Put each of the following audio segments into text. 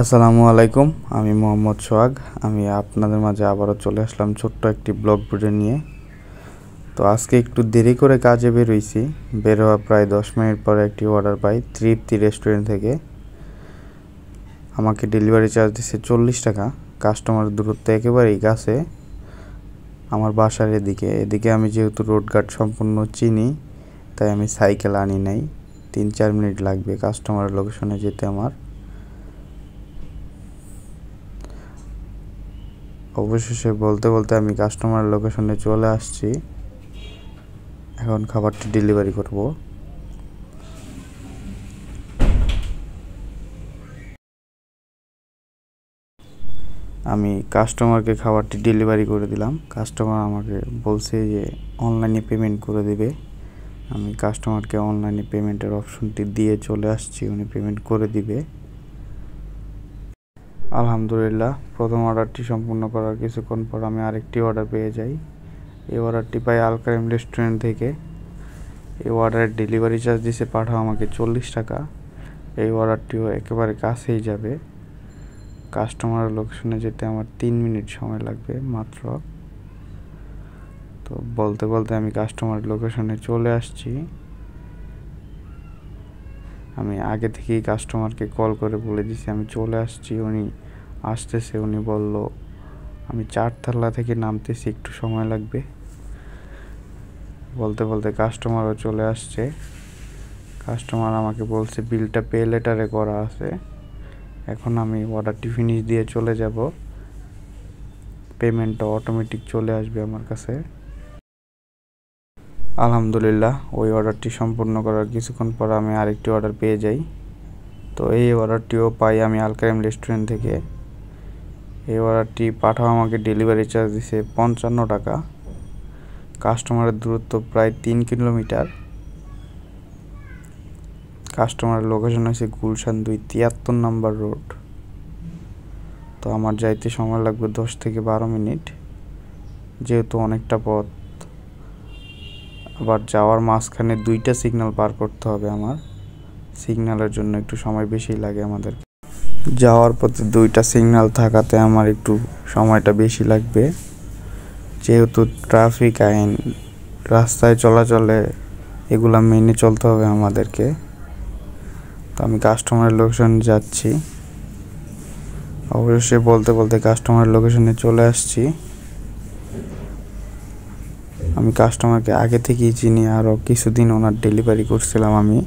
আসসালামু আলাইকুম। আমি মোহাম্মদ সোহাগ। আমি আপনাদের মাঝে আবারও চলে আসলাম ছোট্ট একটি ব্লগ ভিডিও নিয়ে। তো আজকে একটু দেরি করে কাজে বের হইছি। বের হওয়া প্রায় 10 মিনিট পরে একটি অর্ডার পাই তৃপ্তি রেস্টুরেন্ট থেকে। আমাকে ডেলিভারি চার্জ দিচ্ছে 40 টাকা। কাস্টমার দূরত্ব একেবারেই কাছে, আমার বাসার এদিকে আমি যেহেতু রোডঘাট সম্পূর্ণ চিনি, তাই আমি সাইকেল আনি নাই। 3-4 মিনিট লাগবে কাস্টমারের লোকেশনে যেতে আমার। অবশেষে বলতে বলতে আমি কাস্টমার লোকেশনে চলে আসছি। এখন খাবারটি ডেলিভারি করব। আমি কাস্টমারকে খাবারটি ডেলিভারি করে দিলাম। কাস্টমার আমাকে বলছে যে অনলাইনে পেমেন্ট করে দিবে। আমি কাস্টমারকে অনলাইনে পেমেন্টের অপশনটি দিয়ে চলে আসছি, উনি পেমেন্ট করে দিবে। আলহামদুলিল্লাহ, প্রথম অর্ডারটি সম্পূর্ণ করার কিছুক্ষণ পর আমি আরেকটি অর্ডার পেয়ে যাই। এই অর্ডারটি পাই আল কারিম রেস্টুরেন্ট থেকে। এই অর্ডারের ডেলিভারি চার্জ দিছে পাঠাও আমাকে 40 টাকা। এই অর্ডারটিও একেবারে কাছেই যাবে। কাস্টমার লোকেশনে যেতে আমার 3 মিনিট সময় লাগবে মাত্র। তো বলতে বলতে আমি কাস্টমার লোকেশনে চলে আসছি। আমি আগে থেকেই কাস্টমারকে কল করে বলে দিছি আমি চলে আসছি, উনি আসতেছে। উনি বলল আমি 4 তলা থেকে নামতেছি, একটু সময় লাগবে। বলতে বলতে কাস্টমারও চলে আসছে। কাস্টমার আমাকে বলছে বিলটা পে লেটারে করা আছে। এখন আমি অর্ডারটি ফিনিশ দিয়ে চলে যাব। পেমেন্টটা অটোমেটিক চলে আসবে আমার কাছে। আলহামদুলিল্লাহ, ওই অর্ডারটি সম্পূর্ণ করার কিছুক্ষণ পর আমি আরেকটি অর্ডার পেয়ে যাই। তো এই অর্ডারটিও পাই আমি আল কারিম রেস্টুরেন্ট থেকে। এই অর্ডারটি পাঠাও আমাকে ডেলিভারি চার্জ দিছে 55 টাকা। কাস্টমারের দূরত্ব প্রায় 3 কিলোমিটার। কাস্টমারের লোকেশন হচ্ছে গুলশান 2 73 নম্বর রোড। তো আমার যাইতে সময় লাগবে 10 থেকে 12 মিনিট, যেহেতু অনেকটা পথ। আবার যাওয়ার মাঝখানে 2টা সিগন্যাল পার করতে হবে আমার। সিগন্যালের জন্য একটু সময় বেশি লাগে আমাদের। যাওয়ার পথে 2টা সিগন্যাল থাকাতে আমার একটু সময়টা বেশি লাগবে, যেহেতু ট্রাফিক আইন, রাস্তায় চলাচলে এগুলা মেনে চলতে হবে আমাদেরকে। তো আমি কাস্টমারের লোকেশনে যাচ্ছি। অবশ্যই বলতে বলতে কাস্টমারের লোকেশনে চলে আসছি। আমি কাস্টমারকে আগে থেকেই চিনি, আরও কিছুদিন ওনার ডেলিভারি করছিলাম আমি।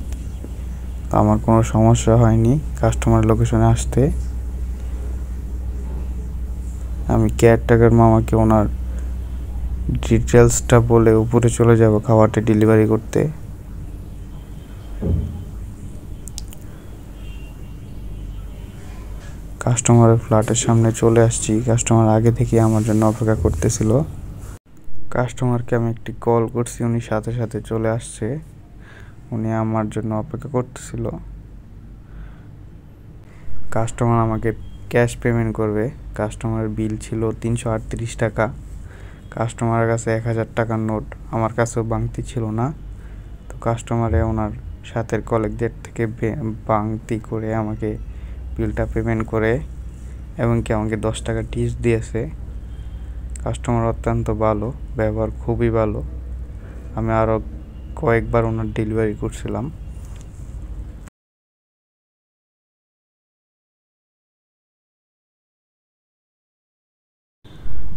আমার কোনো সমস্যা হয়নি কাস্টমার লোকেশনে আসতে। আমি কেয়ারটেকার মামাকে ওনার ডিটেলসটা বলে উপরে চলে যাব খাবারটা ডেলিভারি করতে। কাস্টমারের ফ্ল্যাটের সামনে চলে আসছি। কাস্টমার আগে থেকে আমার জন্য অপেক্ষা করতেছিল। কাস্টমারকে আমি একটি কল করছি, উনি সাথে সাথে চলে আসছে। উনি আমার জন্য অপেক্ষা করতেছিল। কাস্টমার আমাকে ক্যাশ পেমেন্ট করবে। কাস্টমারের বিল ছিল 338 টাকা। কাস্টমারের কাছে 1000 টাকার নোট আমার কাছেও বাংতি ছিল না। তো কাস্টমারে ওনার সাথের কলিগদের থেকে বাংতি করে আমাকে বিলটা পেমেন্ট করে এবং কি আমাকে 10 টাকা টিপস দিয়েছে। কাস্টমার অত্যন্ত ভালো, ব্যবহার খুবই ভালো। আমি আরও কয়েকবার ওনার ডেলিভারি করছিলাম।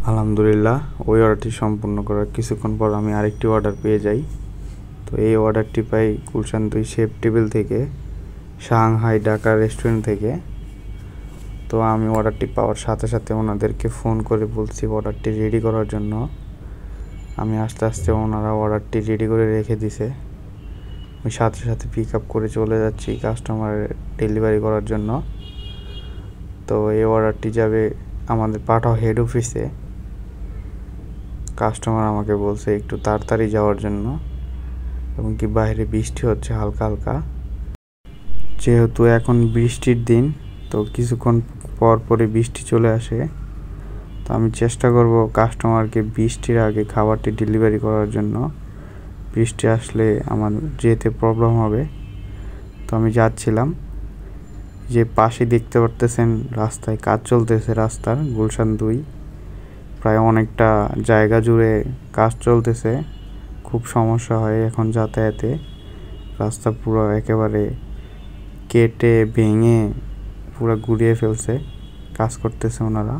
আলহামদুলিল্লাহ, ওই অর্ডারটি সম্পূর্ণ করার কিছুক্ষণ পর আমি আরেকটি অর্ডার পেয়ে যাই। তো এই অর্ডারটি পাই গুলশান 2 শেফ টেবিল থেকে, সাংহাই ঢাকা রেস্টুরেন্ট থেকে। তো আমি অর্ডারটি পাওয়ার সাথে সাথে ওনাদেরকে ফোন করে বলছি অর্ডারটি রেডি করার জন্য। আমি আস্তে আস্তে ওনারা অর্ডারটি রেডি করে রেখে দিছে। আমি সাথে সাথে পিক আপ করে চলে যাচ্ছি কাস্টমারের ডেলিভারি করার জন্য। তো এই অর্ডারটি যাবে আমাদের পাঠাও হেড অফিসে। কাস্টমার আমাকে বলছে একটু তাড়াতাড়ি যাওয়ার জন্য, এবং কি বাইরে বৃষ্টি হচ্ছে হালকা হালকা। যেহেতু এখন বৃষ্টির দিন, তো কিছুক্ষণ পর পরে বৃষ্টি চলে আসে। তো আমি চেষ্টা করব কাস্টমারকে বৃষ্টির আগে খাবারটি ডেলিভারি করার জন্য। বৃষ্টি আসলে আমার যেতে প্রবলেম হবে। তো আমি যাচ্ছিলাম। যে পাশে দেখতে পারতেছেন রাস্তায় কাজ চলতেছে, রাস্তার গুলশান 2 প্রায় অনেকটা জায়গা জুড়ে কাজ চলতেছে। খুব সমস্যা হয় এখন যাতায়াতে, রাস্তা পুরো একেবারে কেটে ভেঙে পুরো গুড়িয়ে ফেলছে, কাজ করতেছে ওনারা।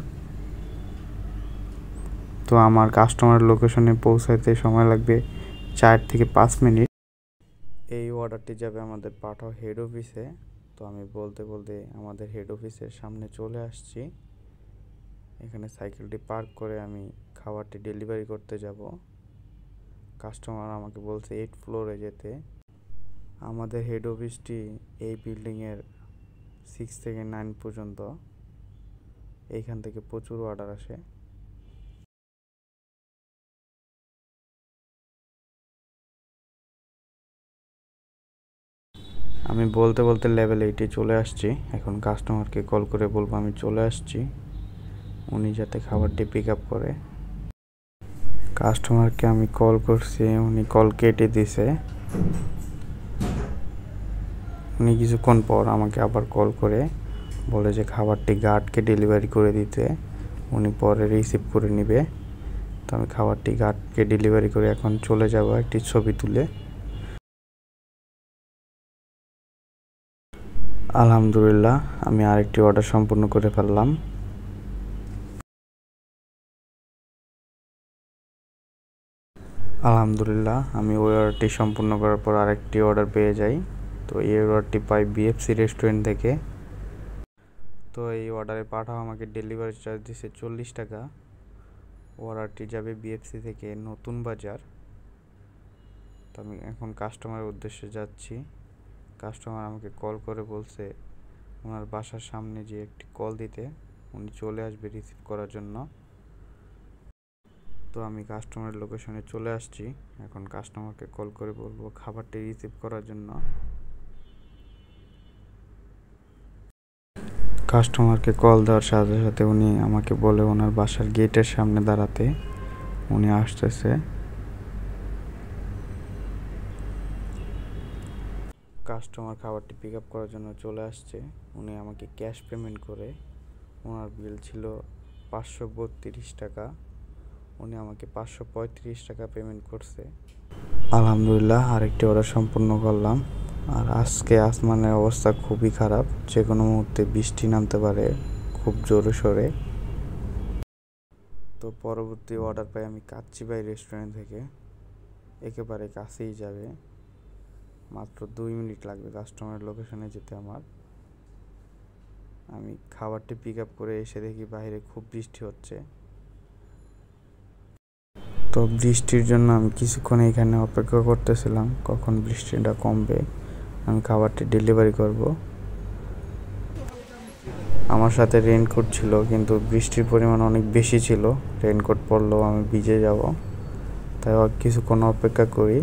তো আমার কাস্টমার লোকেশনে পৌঁছাইতে সময় লাগবে 4 থেকে 5 মিনিট। এই অর্ডারটি যাবে আমাদের পাঠাও হেড অফিসে। তো আমি বলতে বলতে আমাদের হেড অফিসের সামনে চলে আসছি। এখানে সাইকেলটি পার্ক করে আমি খাবারটি ডেলিভারি করতে যাব। কাস্টমার আমাকে বলছে 8 ফ্লোরে যেতে। আমাদের হেড অফিসটি এই বিল্ডিংয়ের 6 থেকে 9 পর্যন্ত। এইখান থেকে প্রচুর অর্ডার আসে। আমি বলতে বলতে লেভেল 8-এ চলে আসছি। এখন কাস্টমারকে কল করে বলবো আমি চলে আসছি, উনি যাতে খাবারটি পিক আপ করে। কাস্টমারকে আমি কল করছি, উনি কল কেটে দিছে। উনি কিছুক্ষণ পর আমাকে আবার কল করে বলে যে খাবারটি গার্ডকে ডেলিভারি করে দিতে, উনি পরে রিসিভ করে নেবে। তো আমি খাবারটি গার্ডকে ডেলিভারি করে এখন চলে যাব একটি ছবি তুলে। আলহামদুলিল্লাহ, আমি আরেকটি অর্ডার সম্পূর্ণ করে ফেললাম। আলহামদুলিল্লাহ, আমি ওই অর্ডারটি সম্পূর্ণ করার পর আরেকটি অর্ডার পেয়ে যাই। তো এই অর্ডারটি পাই বিএফসি রেস্টুরেন্ট থেকে। তো এই অর্ডারে পাঠাও আমাকে ডেলিভারি চার্জ দিছে 40 টাকা। অর্ডারটি যাবে বিএফসি থেকে নতুন বাজার। তো আমি এখন কাস্টমারের উদ্দেশ্যে যাচ্ছি। কাস্টমার আমাকে কল করে বলছে ওনার বাসার সামনে যে একটি কল দিতে, উনি চলে আসবে রিসিভ করার জন্য। তো আমি কাস্টমারের লোকেশনে চলে আসছি। এখন কাস্টমারকে কল করে বলবো খাবারটি রিসিভ করার জন্য। কাস্টমারকে কল দেওয়ার সাথে সাথে উনি আমাকে বলে ওনার বাসার গেটের সামনে দাঁড়াতে, উনি আসতেছে। কাস্টমার খাবারটি পিক আপ করার জন্য চলে আসছে। উনি আমাকে ক্যাশ পেমেন্ট করে, ওনার বিল ছিল 532 টাকা, উনি আমাকে 535 টাকা পেমেন্ট করছে। আলহামদুলিল্লাহ, আরেকটি অর্ডার সম্পূর্ণ করলাম। আর আজকে আসমানের অবস্থা খুবই খারাপ, যে কোনো মুহূর্তে বৃষ্টি নামতে পারে খুব জোরে সোরে। তো পরবর্তী অর্ডার পাই আমি কাচ্চিবাই রেস্টুরেন্ট থেকে, একেবারে কাছেই যাবে, মাত্র 2 মিনিট লাগবে কাস্টমারের লোকেশনে যেতে আমার। আমি খাবারটি পিক আপ করে এসে দেখি বাইরে খুব বৃষ্টি হচ্ছে। তো বৃষ্টির জন্য আমি কিছুক্ষণ এখানে অপেক্ষা করতেছিলাম কখন বৃষ্টিটা কমবে, আমি খাবারটি ডেলিভারি করব। আমার সাথে রেইনকোট ছিল, কিন্তু বৃষ্টির পরিমাণ অনেক বেশি ছিল, রেইনকোট পরলেও আমি ভিজে যাব, তাই কিছুক্ষণ অপেক্ষা করি।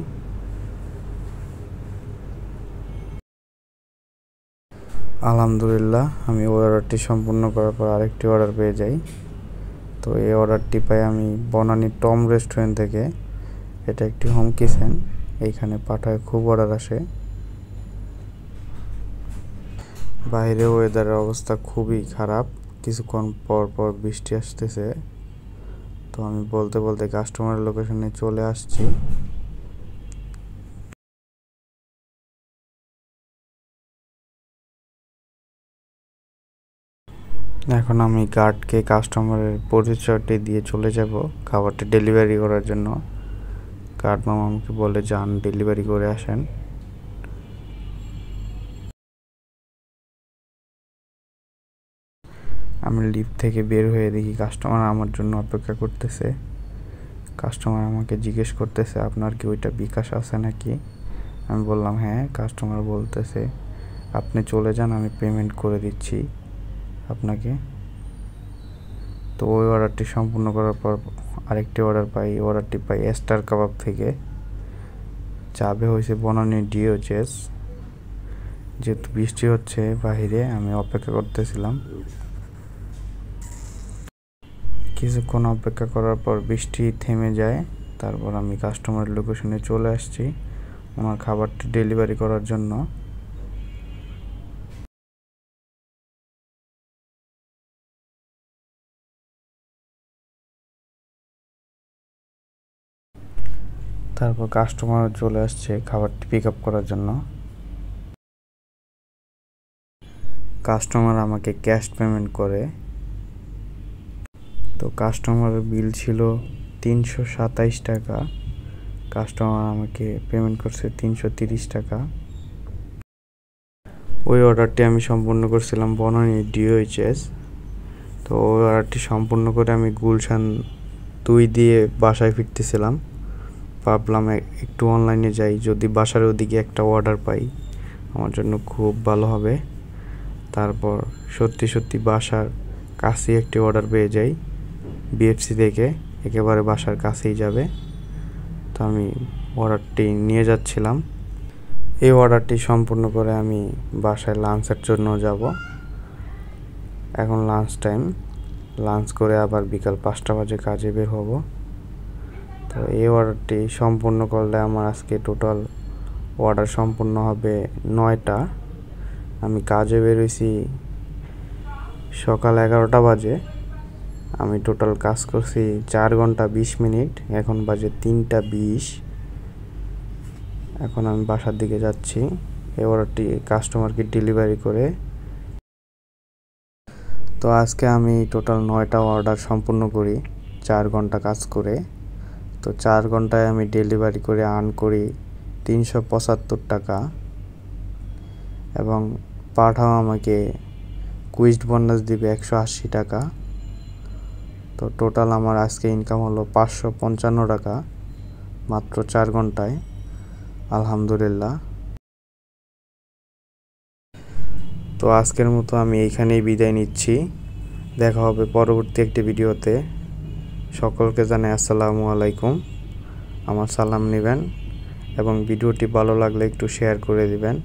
আলহামদুলিল্লাহ, আমি ওই অর্ডারটি সম্পূর্ণ করার পর আরেকটি অর্ডার পেয়ে যাই। তো এই অর্ডারটি পাই আমি বনানী টম রেস্টুরেন্ট থেকে। এটা একটি হোম কিচেন, এইখানে পাঠায় খুব অর্ডার আসে। বাইরে ওয়েদারের অবস্থা খুবই খারাপ, কিছুক্ষণ পর পর বৃষ্টি আসতেছে। তো আমি বলতে বলতে কাস্টমারের লোকেশনে চলে আসছি। এখন আমি গার্ডকে কাস্টমারের পরিচয়টি দিয়ে চলে যাব খাবারটি ডেলিভারি করার জন্য। গার্ড মামা আমাকে বলে যান ডেলিভারি করে আসেন। আমি লিফট থেকে বের হয়ে দেখি কাস্টমার আমার জন্য অপেক্ষা করতেছে। কাস্টমার আমাকে জিজ্ঞেস করতেছে আপনার কি ওইটা বিকাশ আছে নাকি। আমি বললাম হ্যাঁ। কাস্টমার বলতেছে আপনি চলে যান, আমি পেমেন্ট করে দিচ্ছি আপনাকে। তো ওই অর্ডারটি সম্পূর্ণ করার পর আরেকটি অর্ডার পাই। অর্ডারটি পাই স্টার কাবাব থেকে, যাবে হয়েছে বনানী ডিওচেস। যেহেতু বৃষ্টি হচ্ছে বাহিরে, আমি অপেক্ষা করতেছিলাম। কিছুক্ষণ অপেক্ষা করার পর বৃষ্টি থেমে যায়। তারপর আমি কাস্টমারের লোকেশনে চলে আসছি ওনার খাবারটি ডেলিভারি করার জন্য। তারপর কাস্টমার চলে আসছে খাবারটি পিক আপ করার জন্য। কাস্টমার আমাকে ক্যাশ পেমেন্ট করে। তো কাস্টমারের বিল ছিল 327 টাকা, কাস্টমার আমাকে পেমেন্ট করছে 330 টাকা। ওই অর্ডারটি আমি সম্পূর্ণ করছিলাম বনানী DOHS। তো ওই অর্ডারটি সম্পূর্ণ করে আমি গুলশান 2 দিয়ে বাসায় ফিরতেছিলাম। ভাবলাম একটু অনলাইনে যাই, যদি বাসার ওদিকে একটা অর্ডার পাই আমার জন্য খুব ভালো হবে। তারপর সত্যি বাসার কাছেই একটি অর্ডার পেয়ে যাই BFC থেকে, একেবারে বাসার কাছেই যাবে। তো আমি অর্ডারটি নিয়ে যাচ্ছিলাম। এই অর্ডারটি সম্পূর্ণ করে আমি বাসায় লাঞ্চের জন্য যাব। এখন লাঞ্চ টাইম, লাঞ্চ করে আবার বিকাল 5টা বাজে কাজে বের হব। তো এই অর্ডারটি সম্পূর্ণ করলে আমার আজকে টোটাল অর্ডার সম্পূর্ণ হবে 9টা। আমি কাজে বেরোইছি সকাল 11টা বাজে। আমি টোটাল কাজ করছি 4 ঘন্টা 20 মিনিট। এখন বাজে 3টা 20। এখন আমি বাসার দিকে যাচ্ছি এই অর্ডারটি কাস্টমারকে ডেলিভারি করে। তো আজকে আমি টোটাল 9টা অর্ডার সম্পূর্ণ করি 4 ঘন্টা কাজ করে। তো 4 ঘন্টায় আমি ডেলিভারি করে আর্ন করি 375 টাকা, এবং পাঠাও আমাকে কুইজ বোনাস দিবে 180 টাকা। তো টোটাল আমার আজকে ইনকাম হলো 555 টাকা মাত্র 4 ঘন্টায়। আলহামদুলিল্লাহ। তো আজকের মতো আমি এইখানেই বিদায় নিচ্ছি। দেখা হবে পরবর্তী একটি ভিডিওতে। সকলকে জানাই আসসালামু আলাইকুম। আমার সালাম নেবেন এবং ভিডিওটি ভালো লাগলে একটু শেয়ার করে দিবেন।